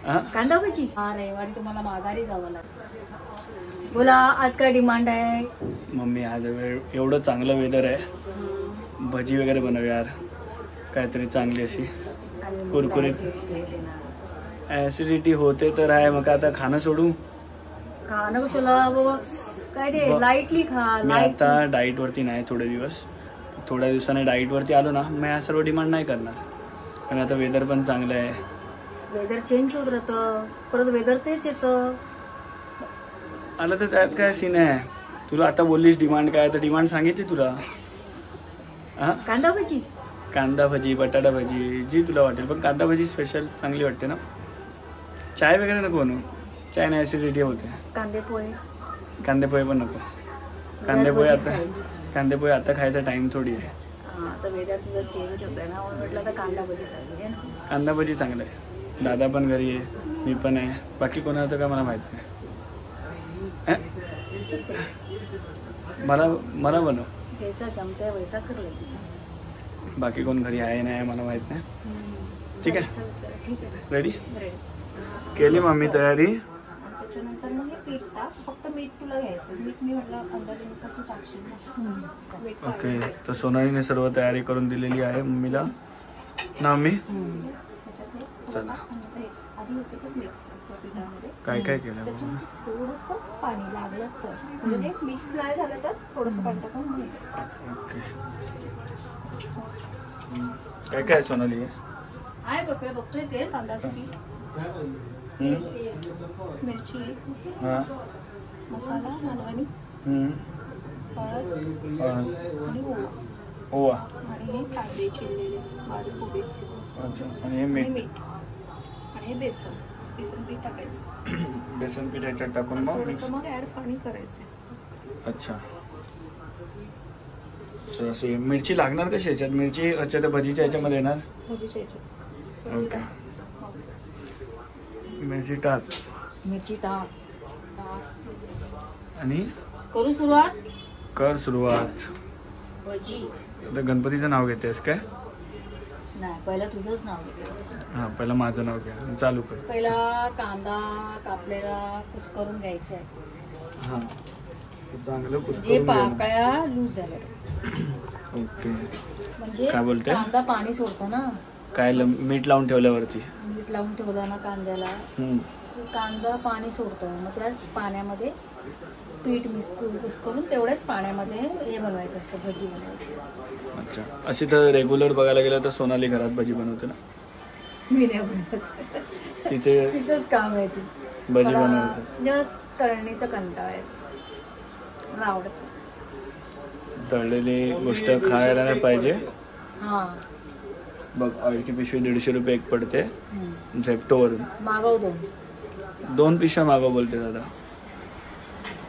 कांदा भजी. हा रविवारी तुम्हाला माघारी जावं लागेल. बोला आज काय डिमांड आहे? मम्मी आज एवढं चांगलं वेदर आहे, भजी वगैरे बनव यार, काहीतरी चांगली अशी कुरकुरीत. ऍसिडिटी होते तर आहे, मग आता खाणं सोडू? खाणं कशाला काय ते लाईटली खा. मी आता डाईट वरती नाही थोड्या दिवसाने डाईट वरती आलो ना, मी हा सर्व डिमांड नाही करणार. पण आता वेदर पण चांगलं आहे. वेदर चेंज होत राहतं, परत वेदर तेच येतं. आलं तर त्यात काय सीन आहे? तुला आता बोललीस डिमांड काय, तर डिमांड सांगितली तुला. कांदा भजी बटाटा भजी जी तुला वाटेल, पण कांदा भजी स्पेशल चांगली वाटते ना. चाय वगैरे नको बनवू, चाय नाही ऍसिडिटी होते. कांदे पोहे पण नको. कांदे पोहे आता खायचा टाइम थोडी आहे. कांदा भजी चांगलं आहे. दादा पण घरी आहे, मी पण आहे, बाकी कोणाचं काय मला माहित नाही. मला बनव जैसा जमतंय वैसा कर ले. बाकी कोण घरी आहे नाही मला माहित नाही. ठीक आहे, रेडी केली मम्मी तयारी. त्याच्यानंतर मग हे पीठ टाक, फक्त मीठ तुला घ्यायचं. मीठ मी म्हटलं अंदाजे तू टाकशील. ओके, तर सोनालीने सर्व तयारी करून दिलेली आहे मम्मीला ना. मम्मी चला काय काय केलं? थोडंसं पाणी लागलं तर, म्हणजे मिक्स नाही झालं तर थोडंसं पाणी टाकून. ओके, काय काय सोनाली आहे बघतोय ते कांद्याचं पीठ, मिरची, मसाला मालवणी, हळद आणि ओवा आणि हे कांदे चिरलेले बारीक उभे. आणि हे मीठ आणि हे बेसन पीठ टाकायचं. बेसन पीठ ह्याच्यात टाकून मग ऍड पाणी करायचं. अच्छा, अशी मिरची लागणार कशी याच्यात? मिरची अच्छा त्या भजीच्या ह्याच्यामध्ये येणार. भजीच्या ह्याच्यात ओके, मिरची टाक आणि करू सुरुवात. भजी आता गणपतीचं नाव घेतेस काय? नाही, पहिला तुझंच नाव घे. हा, पहिला माझं नाव घ्या, चालू कर. पहिला कांदा कापलेला कुस्करून घ्यायचा आहे. हा, चांगलं जे कुस्करून पाकळ्या लूज झाल्या. ओके, म्हणजे काय बोलते? कांदा पाणी सोडतो ना. काय मीठ लावून ठेवल्यावरती? मीठ लावून ठेवला ना कांद्याला, कांदा पाणी सोडतो. मग त्याच पाण्यामध्ये पीठ कुस्करून तेवढ्याच पाण्यामध्ये हे बनवायचं असतं, भजी बनवायची. अच्छा, अशी तर रेग्युलर बघायला गेलं तर सोनाली घरात भजी बनवते ना. मी नाही बनवत, तिचंच काम आहे. ती भजी बनवायचं. जेव्हा तळणीचा कंटाळा आहे, मला आवडत. तळलेली गोष्ट खायला नाही पाहिजे. हा बघ, ऑइलची पिशवी 150 रुपये एक पडते झेप्टोवरून. मागव 2 पिशव्या मागव बोलते दादा.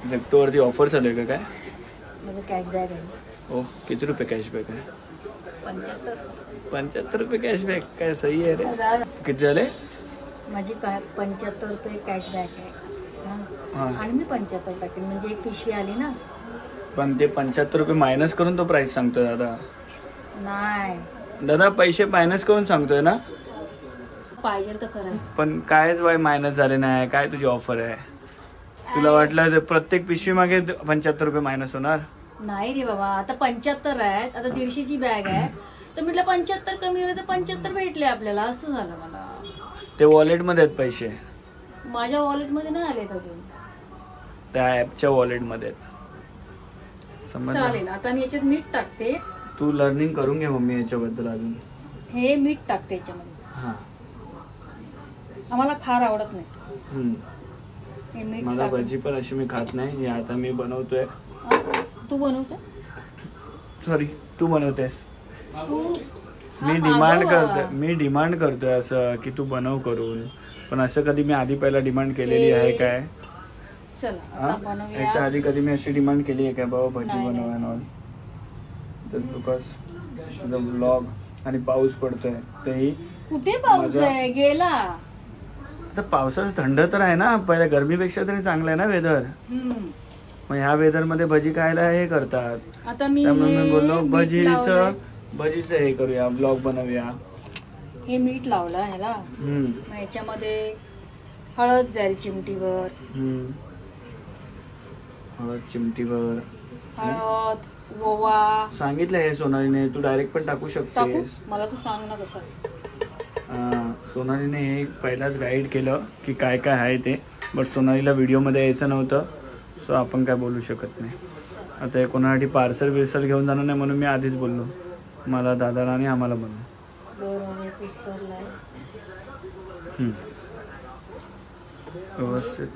झेप्टोवरती ऑफर चालू आहे का काय? माझं कॅशबॅक आहे. ओ, किती रुपये कॅशबॅक आहे? 75 रुपये कॅशबॅक. काय सही आहे रे. किती झाले? माझी 75 रुपये कॅशबॅक आहे. आणि मी 75 टाकेन, म्हणजे एक पिशवी आली ना. पण ते 75 रुपये मायनस करून तो प्राइस सांगतोय दादा. नाही दादा, पैसे मायनस करून सांगतोय ना. पाहिजे तर करा, पण कायच बाय मायनस झाले नाही. काय तुझी ऑफर आहे? तुला वाटलं प्रत्येक पिशवी मागे 75 रुपये मायनस होणार? नाही रे बाबा, आता 75 आहेत. आता 150ची बॅग आहे, तर म्हटलं 75 कमी झाले तर 75 भेटले आपल्याला. असं झालं मला. ते वॉलेट मध्ये आहेत पैसे. माझ्या वॉलेट मध्ये नाही आलेत अजून, त्या ऍपच्या वॉलेट मध्ये. चालेल, आता मी याच्यात मीठ टाकते. तू लर्निंग करून घे मम्मी याच्याबद्दल अजून. हे मीठ टाकते याच्यामध्ये. हा, आम्हाला खार आवडत नाही. हे मीठ मला भजी पण अशी मी खात नाही. आता मी बनवतोय. तू बनवते? सॉरी, तू बनवतेस. मी डिमांड करतोय असं की तू बनव करून, पण असं कधी मी आधी पहिला डिमांड केलेली आहे काय? याच्या आधी कधी मी अशी डिमांड केली आहे काय बाबा भजी बनवा? जस्ट बिकॉज व्लॉग आणि पाऊस पडतोय. तेही कुठे पाऊस आहे? गेला. तर पावसाचं थंड तर आहे ना, पहिल्या गरमीपेक्षा तरी चांगलं आहे ना वेदर. मग ह्या वेदर मध्ये भजी खायला हे करतात. त्यामुळे मी बोललो भजीचं हे करूया, ब्लॉग बनवूया. हे मीठ लावलं ह्याला. मग याच्यामध्ये हळद जाईल चिमटीवर. हळद चिमटीवर. हळद, ओवा सांगितलं हे सोनालीने, तू डायरेक्ट पण टाकू टाकू. शकतेस. मला तू सांग ना कसं. सोनालीने हे पहिलाच गाईड केलं की काय काय आहे ते, बट सोनालीला व्हिडिओमध्ये यायचं नव्हतं, सो आपण काय बोलू शकत नाही. आता हे कोणासाठी पार्सल बिर्सल घेऊन जाणार नाही म्हणून मी आधीच बोललो, मला दादाला आणि आम्हाला बनवू. व्यवस्थित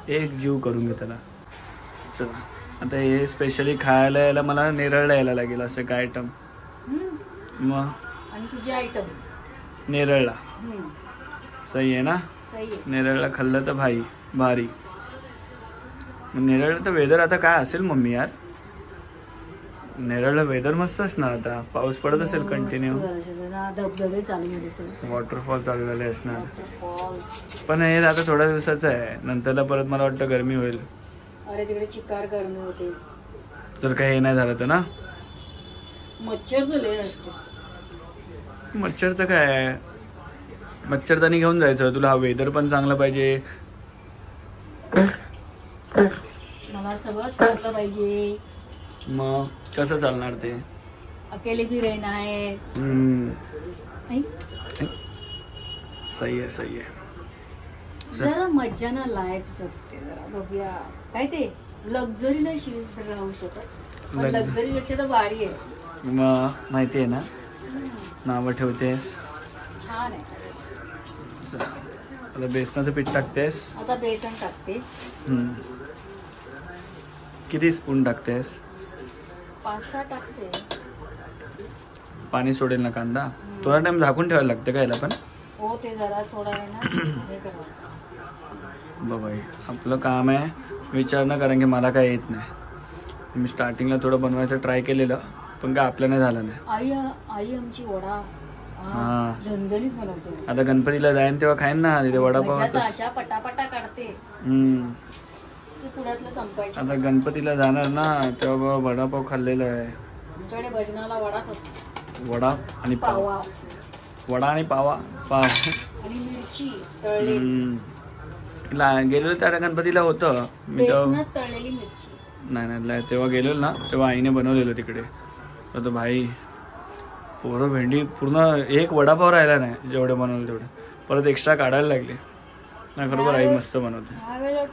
एक जीव करून घे त्याला. चला आता हे स्पेशली खायला यायला मला नेरळला यायला लागेल. असं काय आयटम मग आणि तुझे आयटम नेरळला सही आहे ना. सही आहे. नेरळला खाल्लं तर भारी. नेरळला तर वेदर आता काय असेल मम्मी यार? नेरळला वेदर मस्त असणार, आता पाऊस पडत असेल कंटिन्यू, धबधबे चालू झाले असेल, वॉटरफॉल चालू झाले असणार. पण हे आता थोड्या दिवसाचं आहे, नंतरला परत मला वाटतं गरमी होईल. अरे तिकडे चिकार गरमी होते जर काही हे नाही झालं तर ना. मच्छर तुले असते. मच्छर तर काय, मच्छरदाणी घेऊन जायचं तुला. हा वेदर पण चांगला पाहिजे, मला सगळं चाललं पाहिजे. मग कसं चालणार ते? अकेले भी रहना है. सही आहे. जरा मज्जा ना लाईफ जगते, जरा बघूया. काय ते लक्झरी नाही राहू शकत, पण लक्झरी पेक्षा तर भारी आहे. मग माहिती आहे ना, नावं ठेवतेस. छान आहे. आता बेसनाचं पीठ टाकतेस. आता बेसन टाकते. किती स्पून टाकतेस? 5-6 टाकते. पाणी सोडेल ना कांदा. थोडा टाइम झाकून ठेवायला लागतं का याला पण? हो, ते जरा थोडा वेळ ना हे करावं. बाई आपलं काम आहे विचारणं, कारण की मला काय येत नाही. मी स्टार्टिंगला थोडं बनवायचं ट्राय केलेलं, पण काय आपलं नाही झालं नाही. आई आमची वडा झणझणीत बनवते. आता गणपतीला जाईन तेव्हा खाईन ना तिथे वडापाव. अशा पटापटा काढते. पुण्यातलं संपायचं. आता गणपतीला जाणार ना तेव्हा वडापाव खाल्लेला आहे. आमच्याकडे भजनाला वडाच असतो. वडा आणि पाव. वडा आणि पाव आणि मिरची तळलेली. गेलेलो त्या गणपतीला होतं मी तळलेली मिरची. नाही तेव्हा गेलेलो ना, तेव्हा आईने बनवलेलं तिकडे. तर भाई पोरं भेंडी पूर्ण एक वडापाव राहिला नाही, जेवढे बनवले तेवढे परत एक्स्ट्रा काढायला लागले. नाही खरोबर आई मस्त बनवते.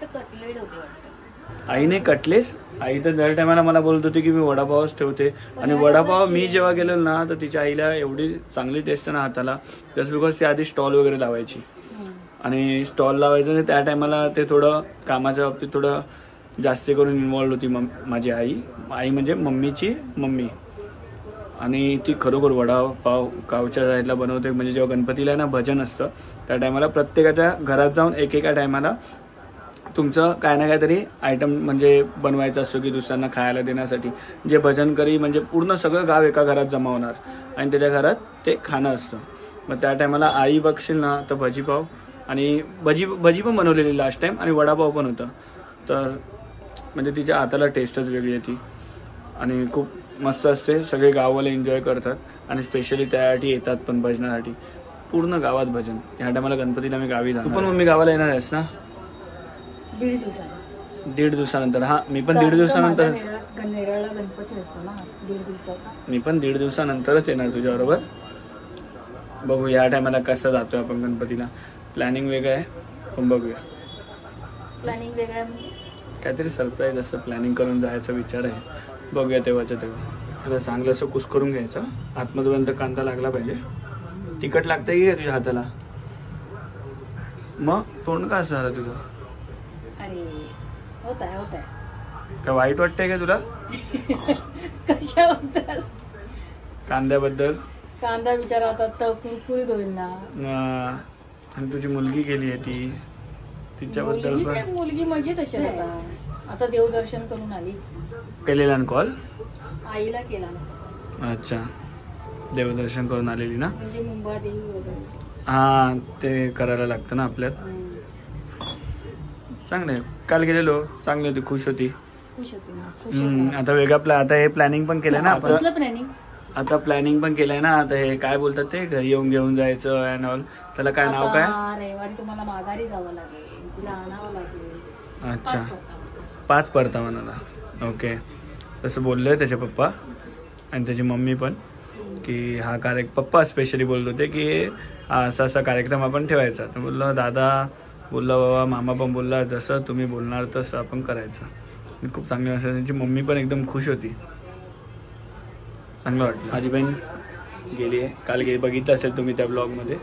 कटलेट होते वाटतं आईने कटलेस. आई तर दर टायमाला मला बोलत होती की मी वडापावच ठेवते, आणि वडापाव मी जेव्हा गेलो ना तर तिच्या आईला एवढी चांगली टेस्ट ना हाताला, जस्ट बिकॉज ती आधी स्टॉल वगैरे लावायची. आणि स्टॉल लावायचं त्या टायमाला ते थोडं कामाच्या बाबतीत थोडं जास्त करून इन्वॉल्ड होती माझी आई म्हणजे मम्मीची मम्मी. आणि ती खरोखर वडापाव गावच्या साईडला बनवते. म्हणजे जेव्हा गणपतीला ना भजन असतं त्या टायमाला प्रत्येकाच्या घरात जाऊन एकेका टायमाला तुमचं काय ना काहीतरी आयटम म्हणजे बनवायचा असतो की दुसऱ्यांना खायला देण्यासाठी. जे भजन करी म्हणजे पूर्ण सगळं गाव एका घरात जमा होणार आणि त्याच्या घरात ते खाणं असतं. मग त्या टायमाला आई बघशील ना तर भजीपाव आणि भजी पण बनवलेली लास्ट टाइम, आणि वडापाव पण होतं. तर म्हणजे तिच्या हाताला टेस्टच वेगळी येते आणि खूप मस्त असते. सगळे गाववाले एन्जॉय करतात आणि स्पेशली त्यासाठी येतात पण भजनासाठी. पूर्ण गावात भजन. ह्या टायमाला गणपतीला मी गावी जाणार. तू पण मम्मी गावाला येणार आहेस ना? 1.5 दिवसानंतर. हा मी पण 1.5 दिवसानंतर. नेरळला गणपती असतो ना 1.5 दिवसाचा. मी पण 1.5 दिवसानंतरच येणार तुझ्याबरोबर. बघू या टायमाला कसं जातोय आपण गणपतीला. प्लॅनिंग वेगळं आहे पण बघूया. प्लॅनिंग वेगळं काहीतरी सरप्राईज असं प्लॅनिंग करून जायचा विचार आहे. बघूया तेव्हाच्या तेव्हा. आता चांगलं असं कुस करून घ्यायचं. आतमध्येपर्यंत कांदा लागला पाहिजे. तिखट लागतंय की तुझ्या हाताला? मग तोंड का असं झालं तुझं? अरे होत आहे काय वाईट वाटतंय का तुला? कशाबद्दल? कांद्याबद्दल. कांदा विचार आता तर कुरकुरीत होईल ना. आणि तुझी मुलगी गेली आहे ती, तिच्याबद्दल पण. मुलगी मजेत असेल आता देवदर्शन करून आली. केलेला ना कॉल? आईला केला ना. अच्छा, देवदर्शन करून आलेली ना. म्हणजे मुंबादेवी वगैरे. हा ते करायला लागतं ना आपल्यात. चांगलं आहे. काल गेलेलो, चांगली होती, खुश होती. खुश होती. आता वेगळा आता हे प्लॅनिंग पण केलं ना आपण. कसलं प्लॅनिंग? आता प्लॅनिंग पण केलंय ना, आता हे काय बोलतात ते घरी येऊन घेऊन जायचं अँड ऑल, त्याला काय नाव काय? रविवारी तुम्हाला माघारी जावं लागेल, तिला आणावं लागेल. अच्छा 5 परता म्हणाला. ओके, तसं बोलले त्याचे पप्पा आणि त्याची मम्मी पण की हा पप्पा स्पेशली बोलत होते की असा असा कार्यक्रम आपण ठेवायचा. तर बोललो दादा बोलला बाबा, मामा पण बोलला जसं तुम्ही बोलणार तसं आपण करायचं. आणि खूप चांगलं असं, त्यांची मम्मी पण एकदम खुश होती, चांगलं वाटलं. माझी बहीण गेली आहे, काल बघितलं असेल तुम्ही त्या ब्लॉगमध्ये.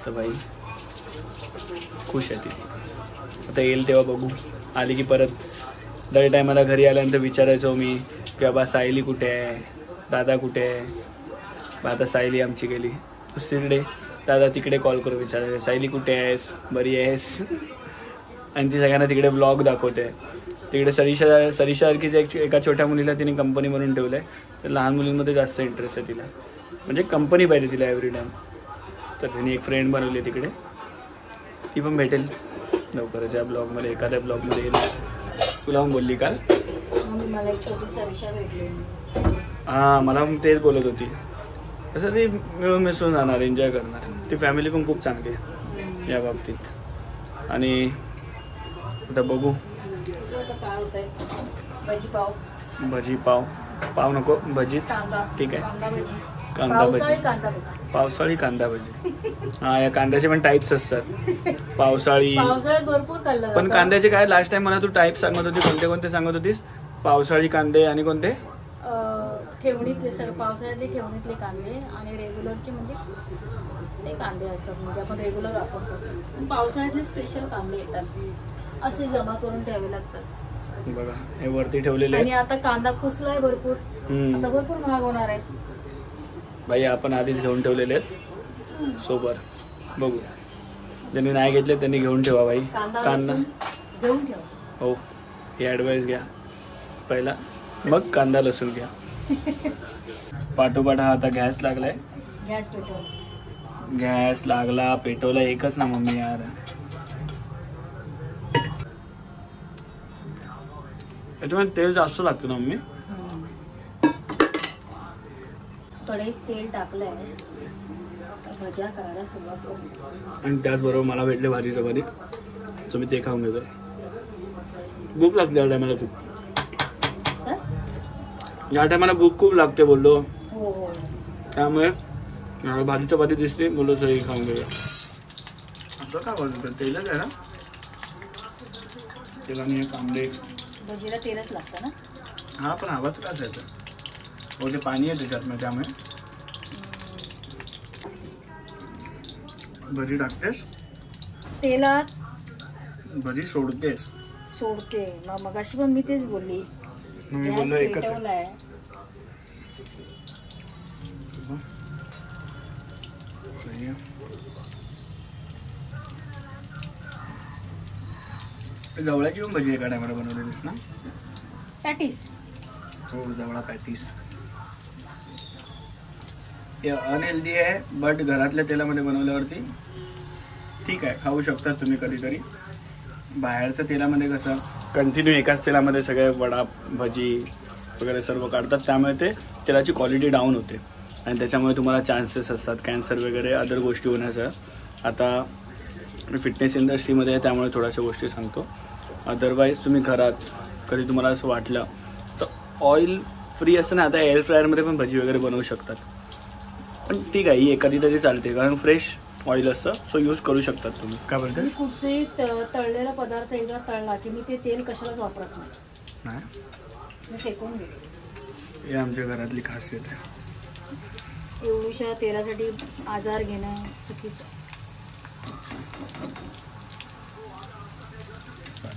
तर बाई खुश आहे ती. आता येईल तेव्हा बघू. आली की परत दर टायमाला घरी आल्यानंतर विचारायचो मी की बाबा सायली कुठे आहे, दादा कुठे आहे. आता सायली आमची गेली दुसरीकडे, दादा तिकडे कॉल करून विचारायचं सायली कुठे आहेस, बरी आहेस. आणि ती सगळ्यांना तिकडे ब्लॉग दाखवते. तिकडे सरिशासारखीच एका छोट्या मुलीला तिने कंपनी म्हणून ठेवलं आहे. तर लहान मुलींमध्ये जास्त इंटरेस्ट आहे तिला, म्हणजे कंपनी पाहिजे तिला एव्हरी टाईम. तर तिने एक फ्रेंड बनवली तिकडे, ती पण भेटेल लवकरच या ब्लॉगमध्ये, एखाद्या ब्लॉगमध्ये येईल. तुला पण बोलली काल? मला एक छोटी सरिशा भेटली. हां, मला तेच बोलत होती. तसं ती मिळून मिसळून जाणार, एन्जॉय करणार. ती फॅमिली पण खूप चांगली आहे या बाबतीत. आणि आता बघू भजी पाव नको, भजीच ठीक आहे. कांदा भजी, पावसाळी कांदा भजी. हा, या कांद्याचे पण टाईप्स असतात. पावसाळ्यात भरपूर खाल्लं. पण कांद्याचे काय लास्ट टाइम मला तू टाईप सांगत होती, कोणते कोणते सांगत होतीस? पावसाळी कांदे आणि कोणते? ठेवणीतले सगळे पावसाळ्यातले ठेवणीतले कांदे आणि रेग्युलरचे म्हणजे ते कांदे असतात, म्हणजे आपण रेग्युलर वापरतो. पावसाळ्यातले स्पेशल कांदे येतात, असे जमा करून ठेवावे लागतात. बघा हे वरती ठेवलेले. आणि आता कांदा कुसलाय भरपूर, आता भरपूर महाग होणार आहे. बाई आपण आधीच घेऊन ठेवलेले आहेत सोबत. बघू, ज्यांनी नाही घेतले त्यांनी घेऊन ठेवा बाई. कांदा घेऊन ठेवा. हो, ही ॲडवाईस घ्या पहिला, मग कांदा लसूण घ्या. पाठोपाठ हा आता गॅस लागलाय. गॅस पेटव. गॅस लागला, पेटवला एकच ना मम्मी यार. याच्यामध्ये तेल जास्त लागतं ना मम्मी? कढईत तेल टाकलंय, भज्या करायला सुरुवात करू. आणि त्याचबरोबर मला भेटले भाजी चपाती, सो मी ते खाऊन घेतो. भूक लागते या टायमाला खूप. या टायमाला भूक खूप लागते बोललो. हो, त्यामुळे भाजी चपाती दिसते बोललो सही खाऊन घेऊया. असं का बोलतो? तेलच आहे ना, तेलाने कांदे भजीला तेलच लागतं ना. हा, पण आवाज का त्याचा? हो, ते पाणी आहे त्याच्यात, त्यामुळे. भजी टाकतेस तेलात? भजी सोडतेस? सोडते. मगाशी पण मी तेच बोलली. मी बोललो एकच पेटवलाय. जवळाची पण भजी एका टायमाला बनवलेलीस ना? पॅटीस. हो, जवळा पॅटीस. हे अनहेल्दी आहे, बट घरातल्या तेलामध्ये बनवल्यावरती ठीक आहे, खाऊ शकतात तुम्ही कधीतरी. बाहेरच्या तेलामध्ये कसं कंटिन्यू एकाच तेलामध्ये सगळे वडा भजी वगैरे सर्व काढतात, त्यामुळे ते तेलाची क्वालिटी डाऊन होते आणि त्याच्यामुळे तुम्हाला चान्सेस असतात कॅन्सर वगैरे अदर गोष्टी होण्याचं. आता मी फिटनेस इंडस्ट्रीमध्ये आहे त्यामुळे थोड्याशा गोष्टी सांगतो. अदरवाईज तुम्ही घरात कधी तुम्हाला असं वाटलं तर ऑइल फ्री असतं ना, आता एअर फ्रायरमध्ये पण भजी वगैरे बनवू शकतात. पण ठीक आहे, ही कधीतरी चालते कारण फ्रेश ऑइल असतं, सो यूज करू शकतात तुम्ही. काय बोलते? मी कुठचेही तळलेला पदार्थ एकदा तळला की मी ते तेल कशालाच वापरत नाही, मी फेकून घेते. हे आमच्या घरातली खासियत आहे. एवढ्या तेलासाठी आजार घेणं चुकीचं.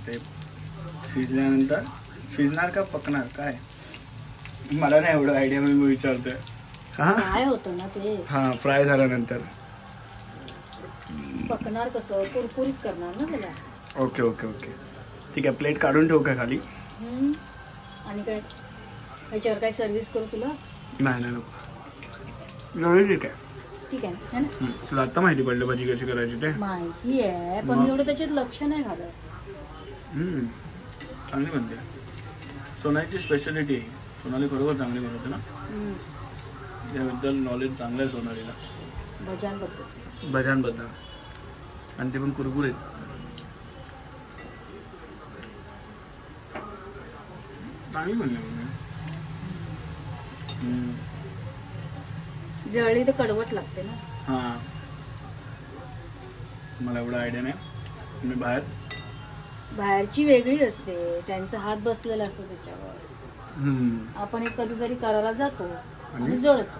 ते शिजल्यानंतर शिजणार का पकणार काय मला नाही एवढं आयडिया, मी विचारतोय. काय होतं ना ते? हा, फ्राय झाल्यानंतर पकणार कसं? कुरकुरीत करणार ना त्याला. ओके ओके ओके, ठीक आहे. प्लेट काढून ठेवू का खाली? आणि काय ह्याच्यावर काय सर्व्हिस करू तुला? नाही नाही नको, ठीक आहे. ठीक आहे ना. तुला आता माहिती पडलं भाजी कशी करायची? ते माहिती आहे, पण मी एवढं त्याच्यात लक्ष नाही घालत. चांगली बनते. सोनालीची स्पेशालिटी आहे. सोनाली बरोबर चांगली बनवते ना. याबद्दल नॉलेज चांगलं आहे सोनालीला. भज्यांबद्दल आणि ते पण कुरकुरीत. चांगली म्हणले जळली तर कडवट लागते ना. हा मला एवढा आयडिया नाही. मी बाहेरची वेगळी असते, त्यांचा हात बसलेला असतो त्याच्यावर. आपण एक कधीतरी करायला जातो आणि जळतो.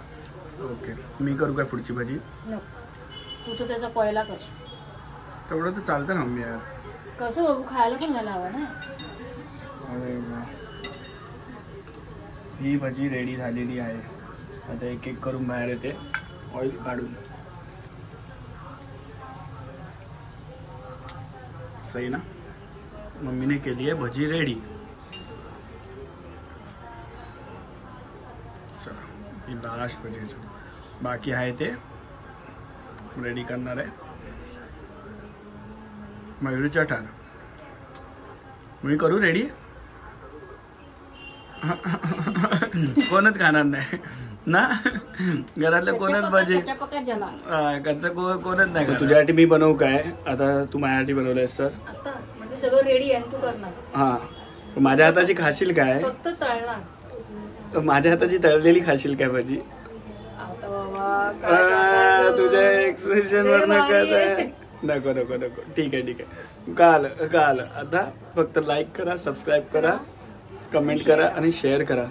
ओके, मी करू काय पुढची भाजी? नको, तू तर त्याचा कोयला करशील. तेवढं तर चालतं ना मम्मी यार. कसं बाबू, खायला पण व्हायला हवं ना. अरे वा, ही भाजी रेडी झालेली आहे. आता एक एक करून बाहेर येते ऑइल काढून. सही ना, मम्मीने केली आहे भजी रेडी. चला, ही लास्ट भजी, बाकी आहे ते रेडी करणार आहे. मयुरीचा ठार मी करू रेडी. कोणच खाणार नाही ना घरातलं, कोणच भजी कच्चा कोणच नाही. तुझ्यासाठी मी बनवू काय आता? तू माझ्यासाठी बनवलंयस तर आता म्हणजे सगळं रेडी आहे, तू करणार. हा, माझ्या हाताची खाशील काय? फक्त तळणार. माझ्या हाताची तळलेली खाशील काय भाजी? आता बाबा तुझ्या एक्सप्रेशन वर नको नको नको. ठीक आहे ठीक आहे, कळालं. आता फक्त लाईक करा, सबस्क्राईब करा, कमेंट करा आणि शेअर करा.